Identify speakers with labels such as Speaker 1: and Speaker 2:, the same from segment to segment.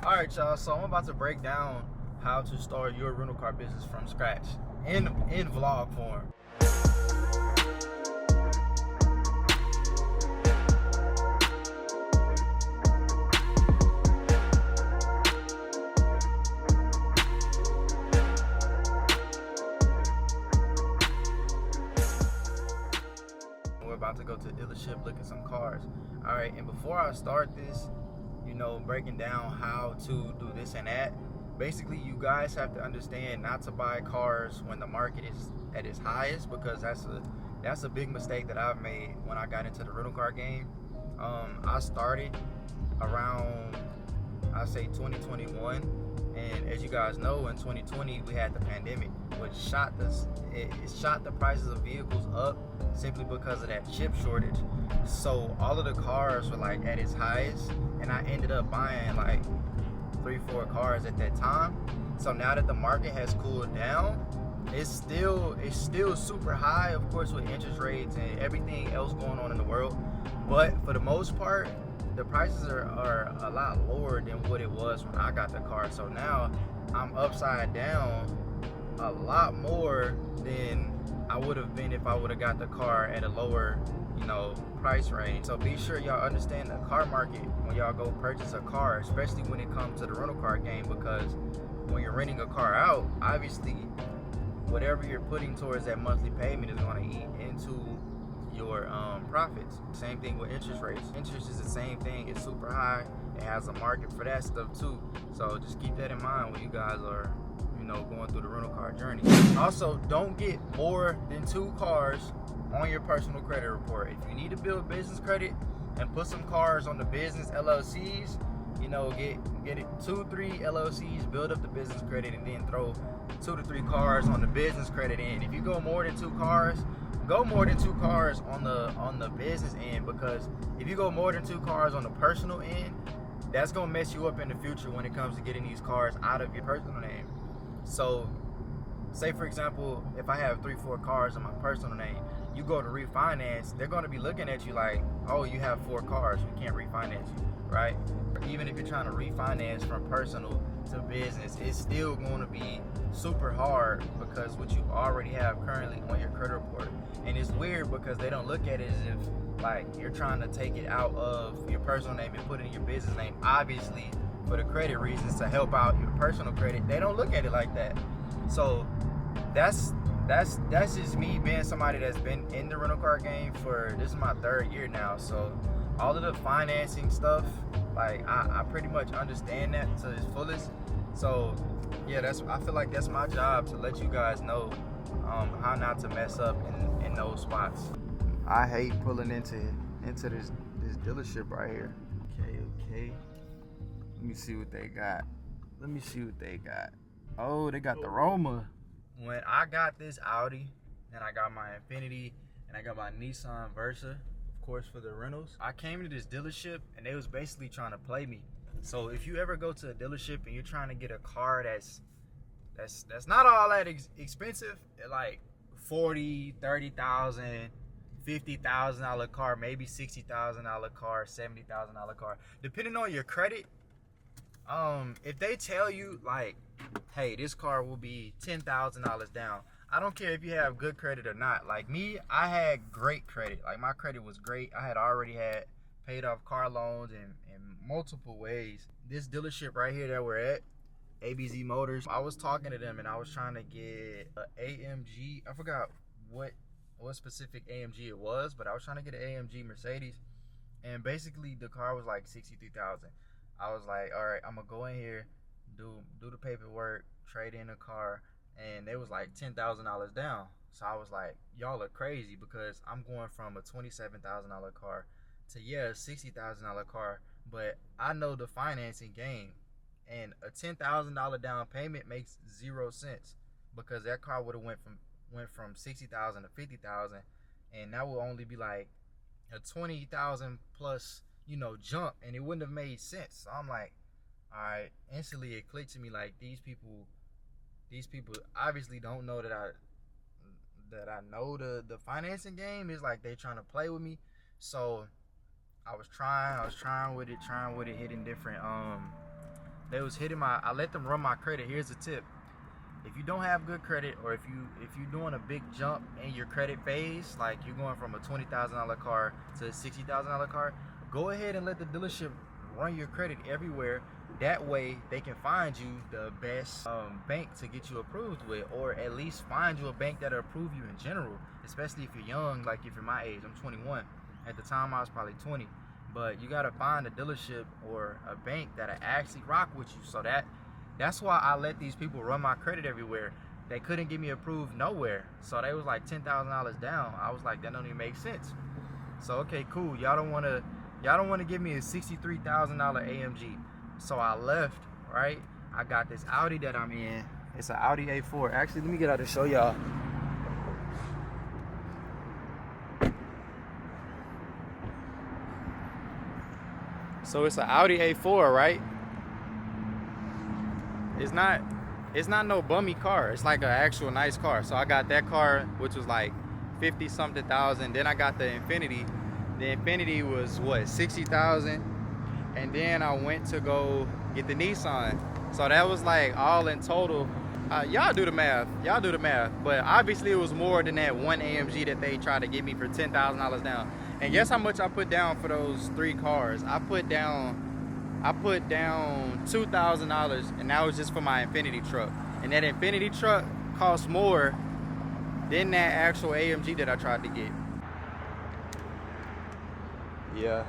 Speaker 1: All right, y'all. So I'm about to break down how to start your rental car business from scratch in vlog form. We're about to go to the dealership, look at some cars. All right, and before I start this, breaking down how to do this and that, basically you guys have to understand not to buy cars when the market is at its highest, because that's a big mistake that I've made when I got into the rental car game. I started around, I say 2021, and as you guys know, in 2020 we had the pandemic, which shot the prices of vehicles up simply because of that chip shortage. So all of the cars were like at its highest, and I ended up buying like 3-4 cars at that time. So now that the market has cooled down, it's still super high, of course, with interest rates and everything else going on in the world. But for the most part, the prices are a lot lower than what it was when I got the car. So now I'm upside down a lot more than I would have been if I would have got the car at a lower, price range. So be sure y'all understand the car market when y'all go purchase a car, especially when it comes to the rental car game, because when you're renting a car out, obviously whatever you're putting towards that monthly payment is going to eat into your profits. Same thing with interest rates. Interest is the same thing. It's super high. It has a market for that stuff too. So just keep that in mind when you guys are going through the rental car journey. Also, don't get more than 2 cars on your personal credit report. If you need to build business credit and put some cars on the business LLCs, get it 2-3 LLCs, build up the business credit, and then throw 2 to 3 cars on the business credit end. If you go more than 2 cars, go more than 2 cars on the business end, because if you go more than 2 cars on the personal end, that's gonna mess you up in the future when it comes to getting these cars out of your personal name. So say for example, if I have 3-4 cars on my personal name, you go to refinance, they're going to be looking at you like, oh, you have 4 cars, we can't refinance you, right? Even if you're trying to refinance from personal to business, it's still going to be super hard because what you already have currently on your credit report. And it's weird because they don't look at it as if like you're trying to take it out of your personal name and put it in your business name. Obviously, for the credit reasons, to help out your personal credit, they don't look at it like that. So that's just me being somebody that's been in the rental car game for, this is my 3rd year now. So all of the financing stuff, like I pretty much understand that to its fullest. So yeah, I feel like that's my job, to let you guys know how not to mess up in those spots. I hate pulling into this dealership right here. Okay. Let me see what they got. Oh, they got the Roma. When I got this Audi, and I got my Infiniti, and I got my Nissan Versa, of course, for the rentals, I came to this dealership and they was basically trying to play me. So if you ever go to a dealership and you're trying to get a car that's not all that expensive, like 40, 30,000, $50,000 car, maybe $60,000 car, $70,000 car, depending on your credit. If they tell you like, hey, this car will be $10,000 down, I don't care if you have good credit or not. Like me, I had great credit. Like my credit was great. I had already paid off car loans in multiple ways. This dealership right here that we're at, ABZ Motors, I was talking to them and I was trying to get an AMG. I forgot what specific AMG it was, but I was trying to get an AMG Mercedes, and basically the car was like $63,000. I was like, all right, I'm gonna go in here, do the paperwork, trade in a car, and it was like $10,000 down. So I was like, y'all are crazy, because I'm going from a $27,000 car to a $60,000 car, but I know the financing game, and a $10,000 down payment makes 0 sense, because that car would have went from $60,000 to $50,000, and that will only be like a $20,000 plus jump, and it wouldn't have made sense. So I'm like, all right, instantly it clicked to me, like these people obviously don't know that I know the financing game. Is like they trying to play with me. So I was trying with it, hitting different They was hitting my. I let them run my credit. Here's the tip: if you don't have good credit, or if you're doing a big jump in your credit phase, like you're going from a $20,000 car to a $60,000 car, go ahead and let the dealership run your credit everywhere. That way they can find you the best bank to get you approved with, or at least find you a bank that'll approve you in general, especially if you're young. Like if you're my age, I'm 21. At the time I was probably 20. But you gotta find a dealership or a bank that'll actually rock with you. So that's why I let these people run my credit everywhere. They couldn't get me approved nowhere. So they was like $10,000 down. I was like, that don't even make sense. So okay, cool. Y'all don't wanna give me a $63,000 AMG. So I left, right? I got this Audi that I'm in. It's an Audi A4. Actually, let me get out to show y'all. So it's an Audi A4, right? It's not no bummy car. It's like an actual nice car. So I got that car, which was like 50 something thousand. Then I got the Infinity. The Infinity was what, 60,000. And then I went to go get the Nissan. So that was like all in total. Y'all do the math. But obviously it was more than that one AMG that they tried to get me for $10,000 down. And guess how much I put down for those 3 cars? I put down $2,000, and that was just for my Infinity truck. And that Infinity truck cost more than that actual AMG that I tried to get. Yeah.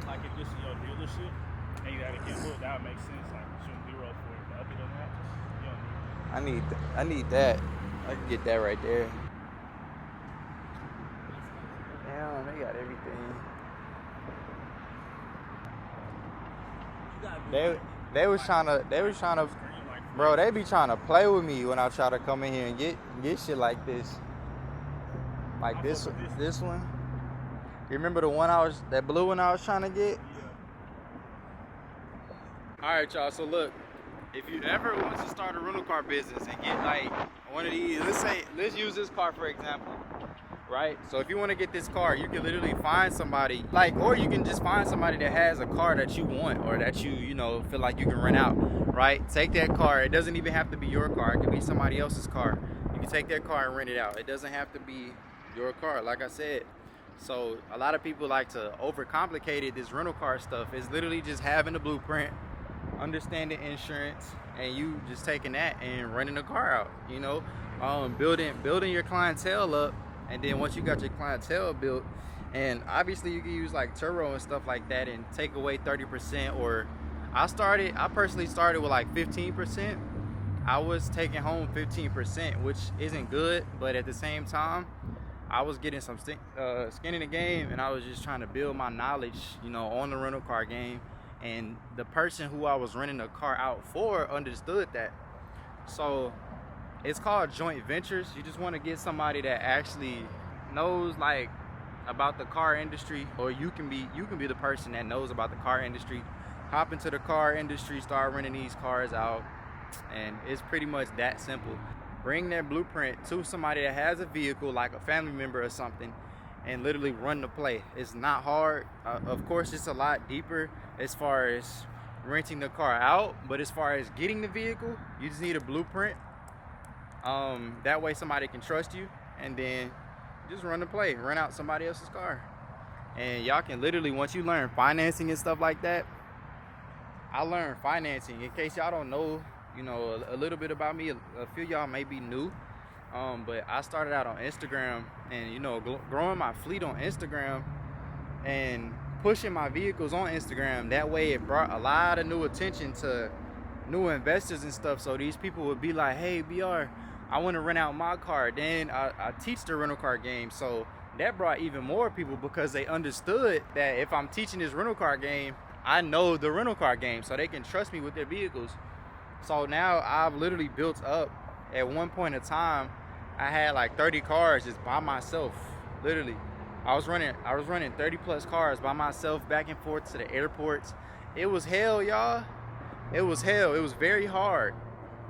Speaker 2: Like if this is your dealership and you gotta get booked, that would make sense. Like shooting 0 for it. But other than that, you don't need it.
Speaker 1: I need that. I can get that right there. Damn, they got everything. They was trying to, bro, they be trying to play with me when I try to come in here and get shit like this. Like this one. You remember the one that blue one I was trying to get? Yeah. All right, y'all. So look, if you ever want to start a rental car business and get like one of these, let's use this car for example, right? So if you want to get this car, you can literally find somebody, or you can just find somebody that has a car that you want or that you know feel like you can rent out, right? Take that car. It doesn't even have to be your car. It could be somebody else's car. You can take that car and rent it out. It doesn't have to be your car, like I said. So a lot of people like to overcomplicate it. This rental car stuff is literally just having the blueprint, understanding insurance, and you just taking that and running the car out, you know, building your clientele up. And then once you got your clientele built, and obviously you can use like Turo and stuff like that and take away 30%, or I personally started with like 15%. I was taking home 15%, which isn't good, but at the same time I was getting some skin in the game, and I was just trying to build my knowledge, you know, on the rental car game. And the person who I was renting the car out for understood that. So it's called joint ventures. You just want to get somebody that actually knows like about the car industry, or you can be the person that knows about the car industry. Hop into the car industry, start renting these cars out, and it's pretty much that simple. Bring that blueprint to somebody that has a vehicle, like a family member or something, and literally run the play. It's not hard. Of course, it's a lot deeper as far as renting the car out, but as far as getting the vehicle, you just need a blueprint. That way somebody can trust you, and then just run the play, rent out somebody else's car. And y'all can literally, once you learn financing and stuff like that, I learned financing. In case y'all don't know, you know, a little bit about me, a few y'all may be new, but I started out on Instagram, and you know, growing my fleet on Instagram and pushing my vehicles on Instagram. That way it brought a lot of new attention to new investors and stuff. So these people would be like, hey BR, I want to rent out my car. Then I teach the rental car game. So that brought even more people, because they understood that if I'm teaching this rental car game, I know the rental car game, so they can trust me with their vehicles. So now I've literally built up. At one point in time, I had like 30 cars just by myself. Literally, I was running 30 plus cars by myself, back and forth to the airports. It was hell, y'all. It was hell. It was very hard.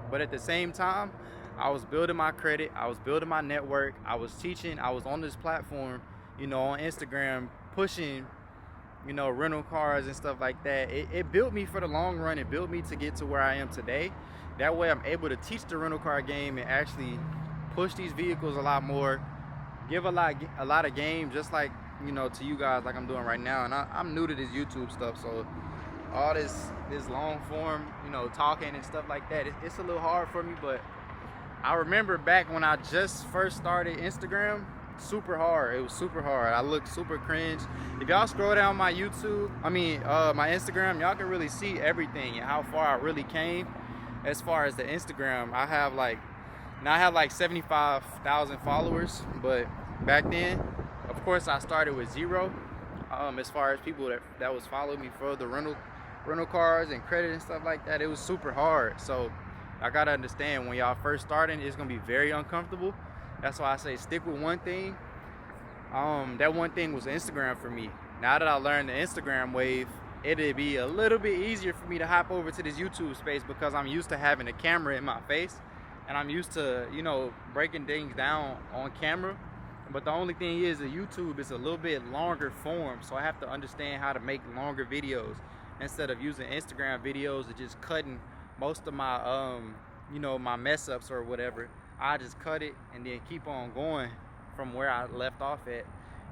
Speaker 1: But at the same time, I was building my credit. I was building my network. I was teaching. I was on this platform, you know, on Instagram, pushing you know, rental cars and stuff like that. It built me for the long run. It built me to get to where I am today. That way I'm able to teach the rental car game and actually push these vehicles a lot more, give a lot of game, just like, you know, to you guys, like I'm doing right now. And I'm new to this YouTube stuff, so all this long form, you know, talking and stuff like that, it's a little hard for me. But I remember back when I just first started Instagram, super hard. It was super hard. I looked super cringe. If y'all scroll down my YouTube, my Instagram, y'all can really see everything and how far I really came. As far as the Instagram, I have like 75,000 followers, but back then, of course, I started with 0. As far as people that was following me for the rental cars and credit and stuff like that, it was super hard. So I gotta understand, when y'all first starting, it's gonna be very uncomfortable. That's why I say stick with one thing. That one thing was Instagram for me. Now that I learned the Instagram wave, it'd be a little bit easier for me to hop over to this YouTube space, because I'm used to having a camera in my face and I'm used to, you know, breaking things down on camera. But the only thing is that YouTube is a little bit longer form, so I have to understand how to make longer videos instead of using Instagram videos and just cutting most of my you know, my mess ups or whatever. I just cut it and then keep on going from where I left off at.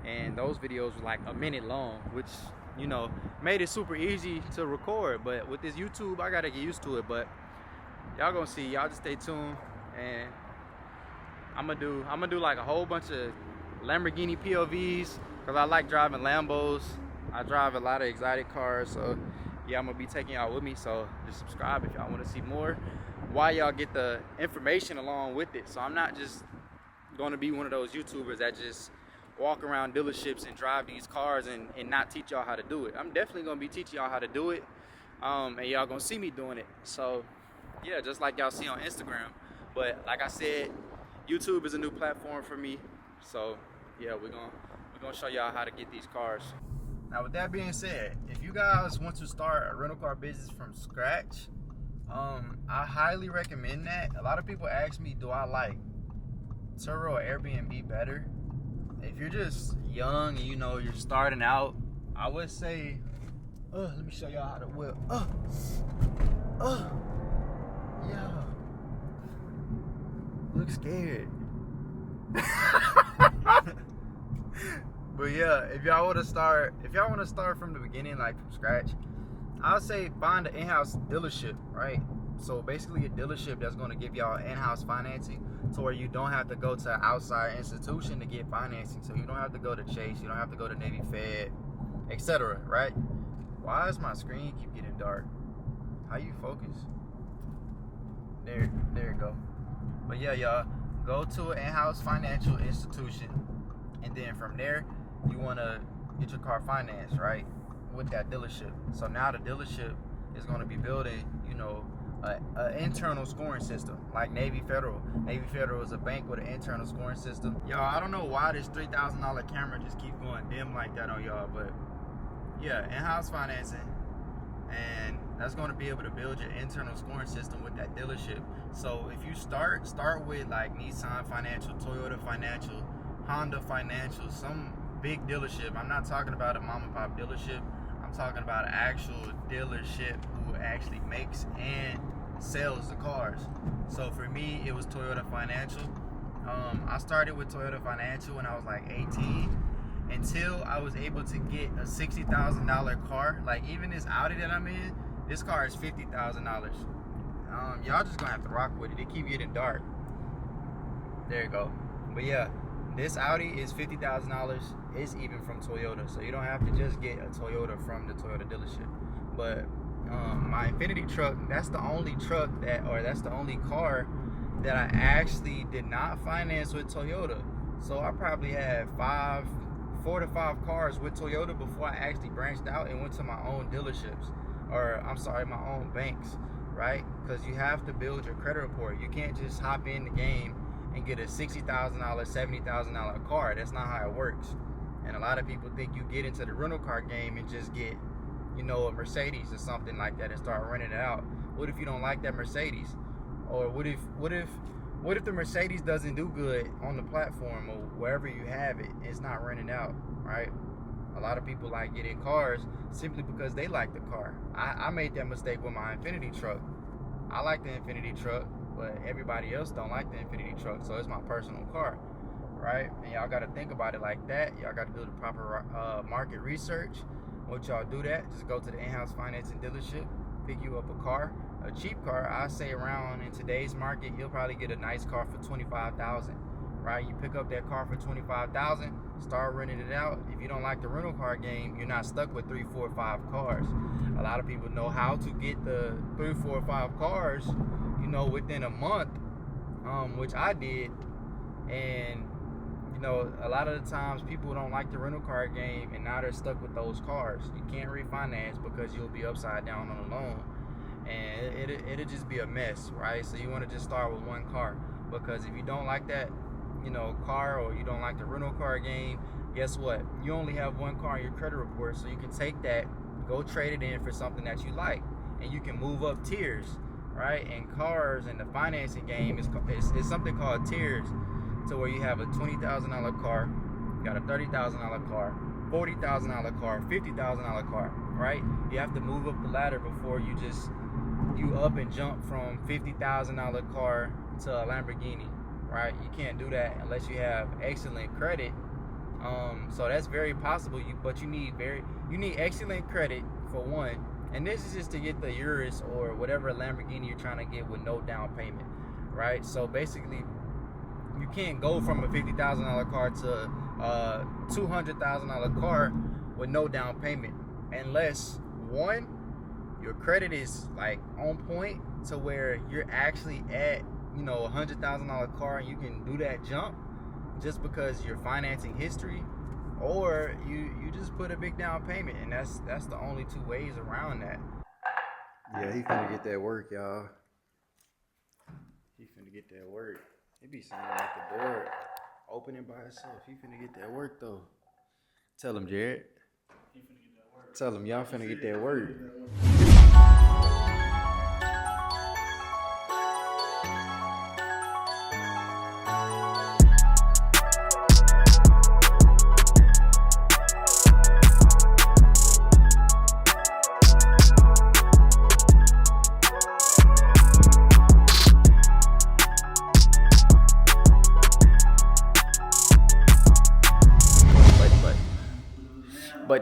Speaker 1: And those videos were like a minute long, which, you know, made it super easy to record. But with this YouTube, I gotta get used to it. But y'all gonna see. Y'all just stay tuned, and I'm gonna do like a whole bunch of Lamborghini POVs, because I like driving Lambos. I drive a lot of exotic cars, so yeah, I'm gonna be taking y'all with me. So just subscribe if y'all want to see more, while y'all get the information along with it. So I'm not just gonna be one of those YouTubers that just walk around dealerships and drive these cars and not teach y'all how to do it. I'm definitely gonna be teaching y'all how to do it, and y'all gonna see me doing it. So yeah, just like y'all see on Instagram. But like I said, YouTube is a new platform for me. So yeah, we're gonna show y'all how to get these cars. Now, with that being said, if you guys want to start a rental car business from scratch, I highly recommend that. A lot of people ask me, do I like Turo or Airbnb better? If you're just young and, you know, you're starting out, I would say, let me show y'all how to whip. Yeah. Look scared. But yeah, if y'all want to start from the beginning, like from scratch, I'll say find an in-house dealership, right? So basically a dealership that's going to give y'all in-house financing, to where you don't have to go to an outside institution to get financing. So you don't have to go to Chase, you don't have to go to Navy Fed, etc., right? Why does my screen keep getting dark? How you focus? There you go. But yeah, y'all, go to an in-house financial institution, and then from there, you want to get your car financed, right, with that dealership. So now the dealership is going to be building, you know, an internal scoring system like Navy Federal. Navy Federal is a bank with an internal scoring system. Y'all, I don't know why this $3,000 camera just keeps going dim like that on y'all, but yeah, in-house financing, and that's going to be able to build your internal scoring system with that dealership. So if you start with like Nissan Financial, Toyota Financial, Honda Financial, some big dealership. I'm not talking about a mom and pop dealership. I'm talking about an actual dealership who actually makes and sells the cars. So for me, it was Toyota Financial. I started with Toyota Financial when I was like 18, until I was able to get a $60,000 car. Like even this Audi that I'm in, this car is $50,000. Y'all just gonna have to rock with it. It keep getting dark. There you go. But yeah, this Audi is $50,000. It's even from Toyota, so you don't have to just get a Toyota from the Toyota dealership. But my Infiniti truck, that's the only car that I actually did not finance with Toyota. So I probably had 4 to 5 cars with Toyota before I actually branched out and went to my own dealerships, or I'm sorry, my own banks, right? Because you have to build your credit report. You can't just hop in the game and get a $60,000, $70,000 car. That's not how it works. And a lot of people think you get into the rental car game and just get, you know, a Mercedes or something like that and start renting it out. What if you don't like that Mercedes? Or what if the Mercedes doesn't do good on the platform or wherever you have it? It's not renting out, right? A lot of people like getting cars simply because they like the car. I made that mistake with my Infinity truck. I like the Infinity truck, but everybody else don't like the Infinity truck, so it's my personal car, right? And y'all got to think about it like that. Y'all got to do the proper market research. Once y'all do that, just go to the in-house financing dealership, pick you up a car, a cheap car. I say around in today's market, you'll probably get a nice car for $25,000. Right, you pick up that car for $25,000, start renting it out. If you don't like the rental car game, you're not stuck with 3, 4, 5 cars. A lot of people know how to get the 3, 4, 5 cars, you know, within a month, which I did. And you know, a lot of the times people don't like the rental car game, and now they're stuck with those cars. You can't refinance because you'll be upside down on a loan, and it'll just be a mess, right? So you want to just start with one car, because if you don't like that, you know, car, or you don't like the rental car game, guess what? You only have one car in your credit report, so you can take that, go trade it in for something that you like, and you can move up tiers, right? And cars and the financing game is something called tiers, to where you have a $20,000 car, you got a $30,000 car, $40,000 car, $50,000 car, right? You have to move up the ladder before you up and jump from $50,000 car to a Lamborghini. Right, you can't do that unless you have excellent credit. So that's very possible. But you need excellent credit for one, and this is just to get the Urus or whatever Lamborghini you're trying to get with no down payment, right? So basically, you can't go from a $50,000 car to a $200,000 car with no down payment, unless one, your credit is like on point to where you're actually at, you know, $100,000 car, and you can do that jump just because your financing history, or you just put a big down payment, and that's the only two ways around that. Yeah, he finna get that work, y'all. He finna get that work. It be sounding like the door opening by itself. He finna get that work though. Tell him, Jared.
Speaker 2: He finna get that work.
Speaker 1: Tell him y'all finna get that work.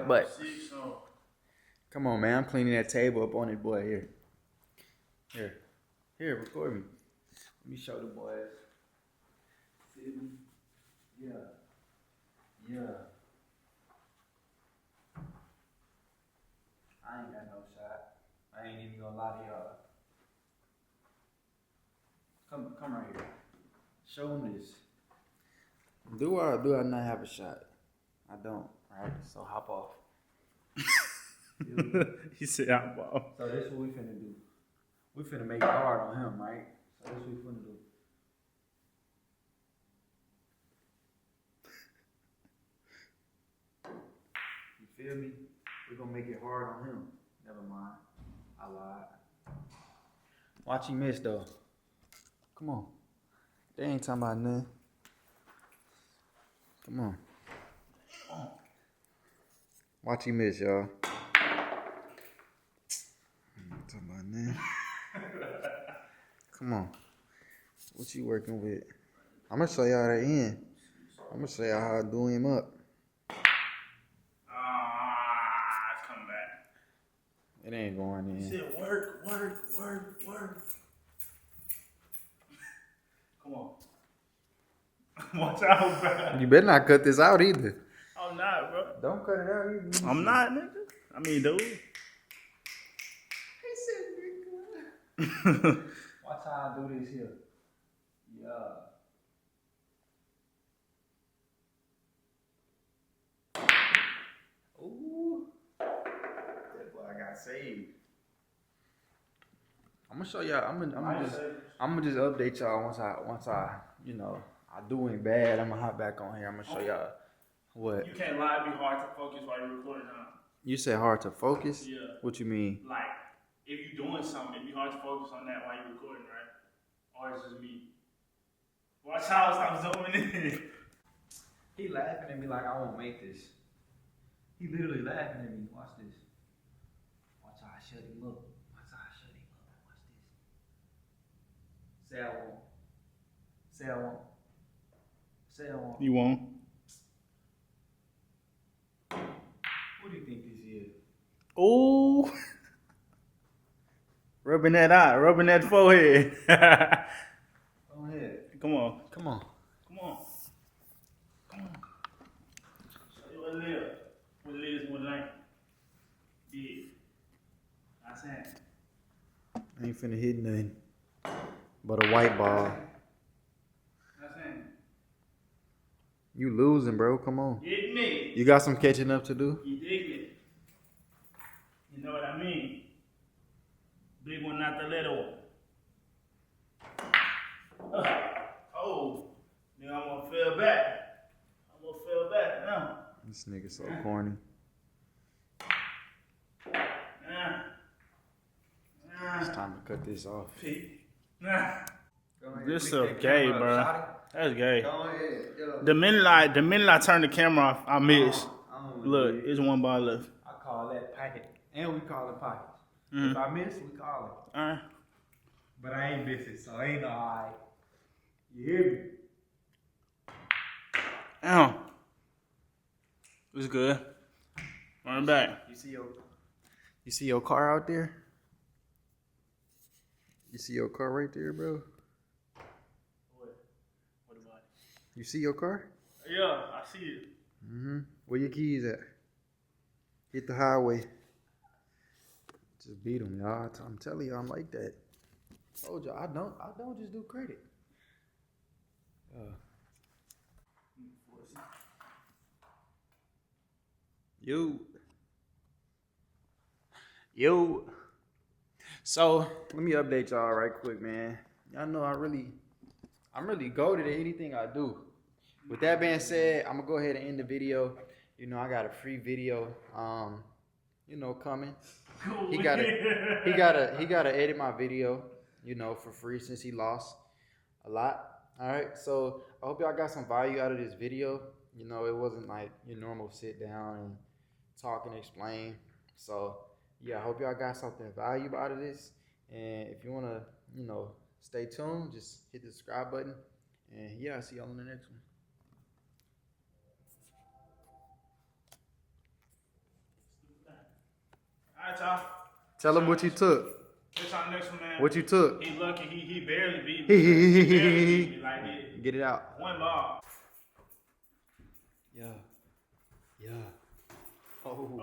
Speaker 1: But come on, man, I'm cleaning that table up on it, boy. Here, record me. Let me show the boys. See me? Yeah. I ain't got no shot. I ain't even gonna lie to y'all. Come right here. Show them this. Do I not have a shot? I don't. Right, so hop off.
Speaker 2: He said hop off.
Speaker 1: So this is what we finna do. We finna make it hard on him, right? So this is what we finna do. You feel me? We're gonna make it hard on him. Never mind. I lied. Watch him miss though. Come on. They ain't talking about nothing. Come on. Watch him miss, y'all. Talking about that. Come on. What you working with? I'm gonna show y'all the end. I'm gonna show y'all how I do him up.
Speaker 2: It's coming back.
Speaker 1: It ain't going in.
Speaker 2: He said work. Come on. Watch out, bro.
Speaker 1: You better not cut this out either.
Speaker 2: I'm not, bro.
Speaker 1: Don't cut it out either.
Speaker 2: I'm not, nigga. I mean, dude.
Speaker 1: He said, nigga. Watch how I do this here. Yeah. Ooh. That boy got saved. I'm gonna show y'all. I'm gonna just update y'all once I you know, I do it bad. I'm gonna hop back on here. I'm gonna show y'all what.
Speaker 2: You can't lie. It'd be hard to focus while you're recording, huh?
Speaker 1: You said hard to focus?
Speaker 2: Yeah.
Speaker 1: What you mean?
Speaker 2: Like, if you're doing something, it'd be hard to focus on that while you're recording, right? Or it's just me. Watch how I stop zooming in.
Speaker 1: He laughing at me like I won't make this. He literally laughing at me. Watch this. Watch how I shut him up. Watch how I shut him up. Watch this. Say I won't. Say I won't. Say I won't.
Speaker 2: You won't.
Speaker 1: What do you think this is?
Speaker 2: Oh. Rubbing that eye, rubbing that forehead.
Speaker 1: Go ahead.
Speaker 2: Come on.
Speaker 1: Come on.
Speaker 2: Come on. Come on. Show you what it is. What it is, what it ain't. Yeah. That's it.
Speaker 1: I ain't finna hit nothing but a white ball.
Speaker 2: That's it.
Speaker 1: You losing, bro. Come on.
Speaker 2: Dig me.
Speaker 1: You got some catching up to do?
Speaker 2: You dig it. You know what I mean? Big one, not the little one. Oh. Then I'm gonna feel back. I'm gonna feel back now.
Speaker 1: This nigga so corny. It's time to cut this off.
Speaker 2: This so gay, bro. That's gay.
Speaker 1: Go ahead. Yo.
Speaker 2: The minute I turn the camera off, I miss. Look, it's one ball left.
Speaker 1: I call that packet. And we call it pockets.
Speaker 2: Mm-hmm.
Speaker 1: If I miss, we call it.
Speaker 2: Alright.
Speaker 1: But I ain't missing, so ain't no alright. You hear me?
Speaker 2: Ow. It was good. Run it back.
Speaker 1: You see your car out there? You see your car right there, bro?
Speaker 2: What about it?
Speaker 1: You see your car?
Speaker 2: Yeah, I see it.
Speaker 1: Mm-hmm. Where your keys at? Hit the highway. Just beat them, y'all. I'm telling you, I'm like that. Told you, I don't just do credit. Yo. So let me update y'all right quick, man. Y'all know I'm really goated at anything I do. With that being said, I'm gonna go ahead and end the video. You know, I got a free video, coming. He gotta edit my video, for free since he lost a lot. All right, so I hope y'all got some value out of this video. It wasn't like your normal sit down and talk and explain. So yeah, I hope y'all got something valuable out of this. And if you wanna, stay tuned, just hit the subscribe button. And yeah, I'll see y'all in the next one.
Speaker 2: Alright, y'all.
Speaker 1: Tell him what you took.
Speaker 2: This our next one, man.
Speaker 1: What you took.
Speaker 2: He lucky. He barely beat me. He barely beat me like this.
Speaker 1: Get it out.
Speaker 2: One ball.
Speaker 1: Yeah. Oh.